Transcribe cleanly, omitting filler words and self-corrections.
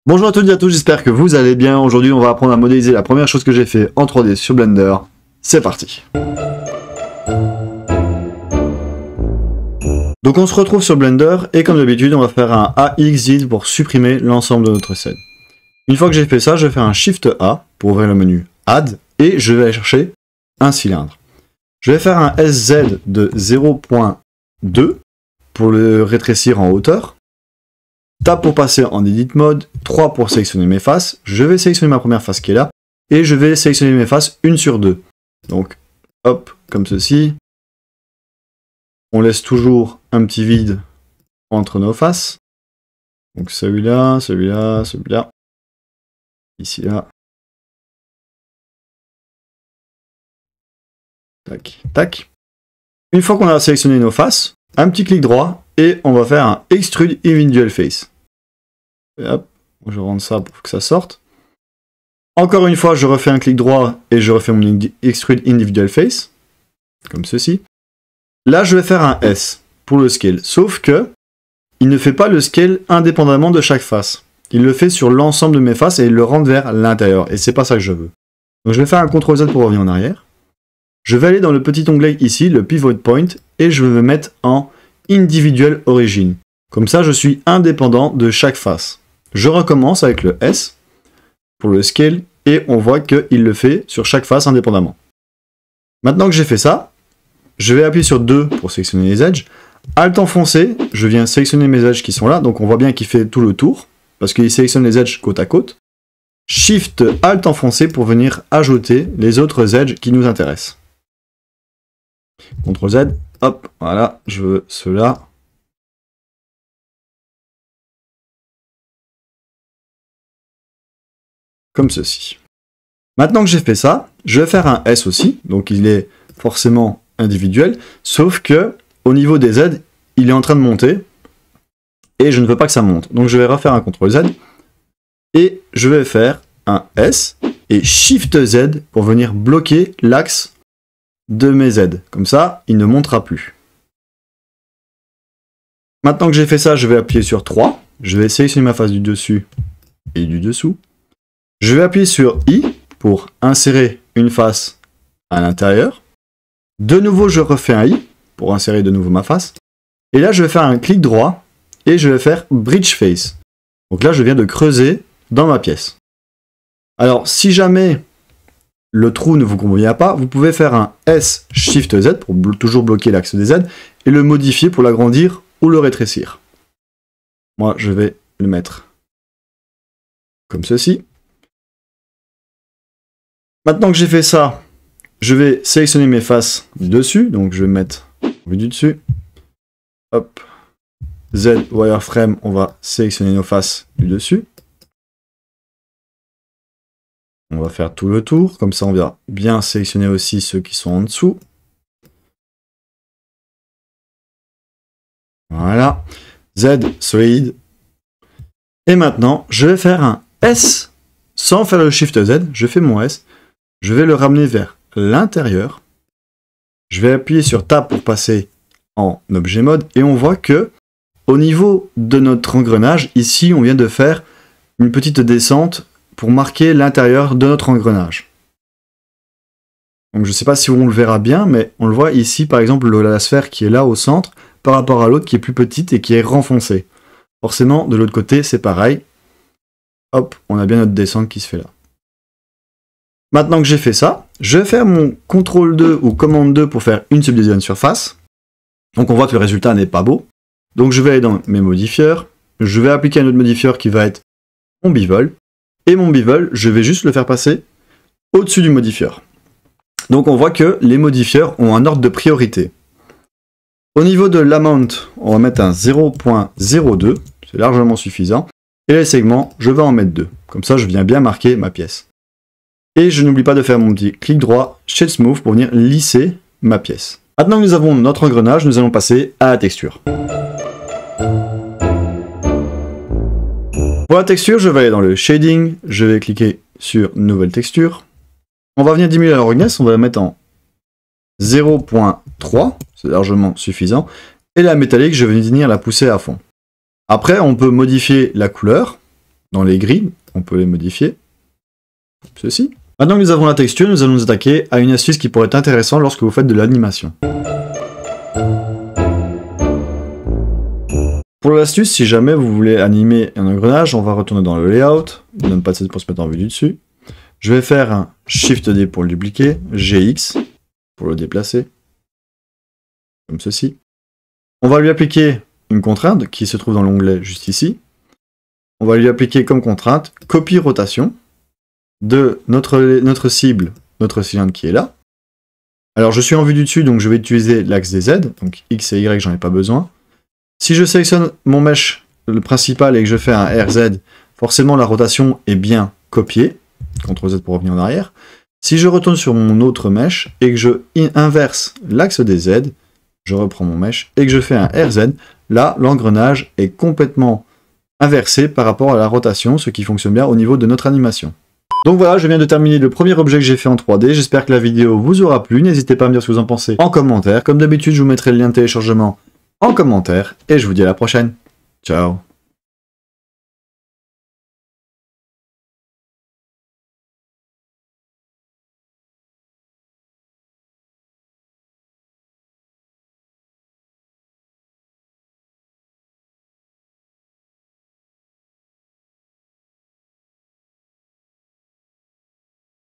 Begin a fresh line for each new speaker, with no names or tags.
Bonjour à toutes et à tous, j'espère que vous allez bien. Aujourd'hui, on va apprendre à modéliser la première chose que j'ai fait en 3D sur Blender. C'est parti. Donc on se retrouve sur Blender et comme d'habitude, on va faire un AXID pour supprimer l'ensemble de notre scène. Une fois que j'ai fait ça, je vais faire un Shift A pour ouvrir le menu Add et je vais aller chercher un cylindre. Je vais faire un SZ de 0.2 pour le rétrécir en hauteur. Tab pour passer en Edit Mode, 3 pour sélectionner mes faces. Je vais sélectionner ma première face qui est là. Et je vais sélectionner mes faces une sur deux. Donc, hop, comme ceci. On laisse toujours un petit vide entre nos faces. Donc celui-là, celui-là, celui-là. Ici, là. Tac, tac. Une fois qu'on a sélectionné nos faces, un petit clic droit et on va faire un Extrude Individual Face. Et hop, je rentre ça pour que ça sorte. Encore une fois, je refais un clic droit et je refais mon Extrude Individual Face, comme ceci. Là, je vais faire un S pour le scale, sauf que il ne fait pas le scale indépendamment de chaque face. Il le fait sur l'ensemble de mes faces et il le rentre vers l'intérieur, et c'est pas ça que je veux. Donc je vais faire un CTRL Z pour revenir en arrière. Je vais aller dans le petit onglet ici, le Pivot Point, et je vais me mettre en Individual Origin. Comme ça, je suis indépendant de chaque face. Je recommence avec le S pour le scale, et on voit qu'il le fait sur chaque face indépendamment. Maintenant que j'ai fait ça, je vais appuyer sur 2 pour sélectionner les edges. Alt enfoncé, je viens sélectionner mes edges qui sont là, donc on voit bien qu'il fait tout le tour, parce qu'il sélectionne les edges côte à côte. Shift Alt enfoncé pour venir ajouter les autres edges qui nous intéressent. CTRL Z, hop, voilà, je veux cela. Comme ceci. Maintenant que j'ai fait ça, je vais faire un S aussi, donc il est forcément individuel, sauf que au niveau des Z, il est en train de monter, et je ne veux pas que ça monte. Donc je vais refaire un CTRL Z, et je vais faire un S, et Shift Z pour venir bloquer l'axe de mes Z. Comme ça, il ne montera plus. Maintenant que j'ai fait ça, je vais appuyer sur 3. Je vais sélectionner ma face du dessus et du dessous. Je vais appuyer sur I pour insérer une face à l'intérieur. De nouveau, je refais un I pour insérer de nouveau ma face. Et là, je vais faire un clic droit et je vais faire Bridge Face. Donc là, je viens de creuser dans ma pièce. Alors, si jamais le trou ne vous convient pas, vous pouvez faire un S Shift Z pour toujours bloquer l'axe des Z et le modifier pour l'agrandir ou le rétrécir. Moi, je vais le mettre comme ceci. Maintenant que j'ai fait ça, je vais sélectionner mes faces du dessus, donc je vais mettre vue du dessus. Hop, Z Wireframe, on va sélectionner nos faces du dessus. On va faire tout le tour, comme ça on va bien sélectionner aussi ceux qui sont en dessous. Voilà, Z Solid. Et maintenant, je vais faire un S sans faire le Shift Z, je fais mon S. Je vais le ramener vers l'intérieur. Je vais appuyer sur Tab pour passer en objet mode et on voit que au niveau de notre engrenage, ici on vient de faire une petite descente pour marquer l'intérieur de notre engrenage. Donc je ne sais pas si on le verra bien, mais on le voit ici par exemple la sphère qui est là au centre par rapport à l'autre qui est plus petite et qui est renfoncée. Forcément de l'autre côté c'est pareil. Hop, on a bien notre descente qui se fait là. Maintenant que j'ai fait ça, je vais faire mon CTRL 2 ou commande 2 pour faire une subdivision de surface. Donc on voit que le résultat n'est pas beau. Donc je vais aller dans mes modifieurs. Je vais appliquer un autre modifieur qui va être mon bevel. Et mon bevel, je vais juste le faire passer au-dessus du modifieur. Donc on voit que les modifieurs ont un ordre de priorité. Au niveau de l'amount, on va mettre un 0.02. C'est largement suffisant. Et les segments, je vais en mettre 2. Comme ça, je viens bien marquer ma pièce. Et je n'oublie pas de faire mon petit clic droit, Shade Smooth, pour venir lisser ma pièce. Maintenant que nous avons notre engrenage, nous allons passer à la texture. Pour la texture, je vais aller dans le Shading, je vais cliquer sur Nouvelle texture. On va venir diminuer la roughness, on va la mettre en 0.3, c'est largement suffisant. Et la métallique, je vais venir la pousser à fond. Après, on peut modifier la couleur. dans les grilles, on peut les modifier. Comme ceci. Maintenant que nous avons la texture, nous allons nous attaquer à une astuce qui pourrait être intéressante lorsque vous faites de l'animation. Pour l'astuce, si jamais vous voulez animer un engrenage, on va retourner dans le layout, numpad 7 pour se mettre en vue du dessus. Je vais faire un Shift D pour le dupliquer, GX pour le déplacer, comme ceci. On va lui appliquer une contrainte qui se trouve dans l'onglet juste ici. On va lui appliquer comme contrainte copie rotation de notre cible, notre cylindre qui est là. Alors je suis en vue du dessus, donc je vais utiliser l'axe des Z, donc X et Y, j'en ai pas besoin. Si je sélectionne mon mesh, le principal, et que je fais un RZ, forcément la rotation est bien copiée. CTRL Z pour revenir en arrière. Si je retourne sur mon autre mesh et que je inverse l'axe des Z, je reprends mon mesh et que je fais un RZ, là l'engrenage est complètement inversé par rapport à la rotation, ce qui fonctionne bien au niveau de notre animation. Donc voilà, je viens de terminer le premier objet que j'ai fait en 3D, j'espère que la vidéo vous aura plu, n'hésitez pas à me dire ce que vous en pensez en commentaire, comme d'habitude je vous mettrai le lien de téléchargement en commentaire, et je vous dis à la prochaine. Ciao.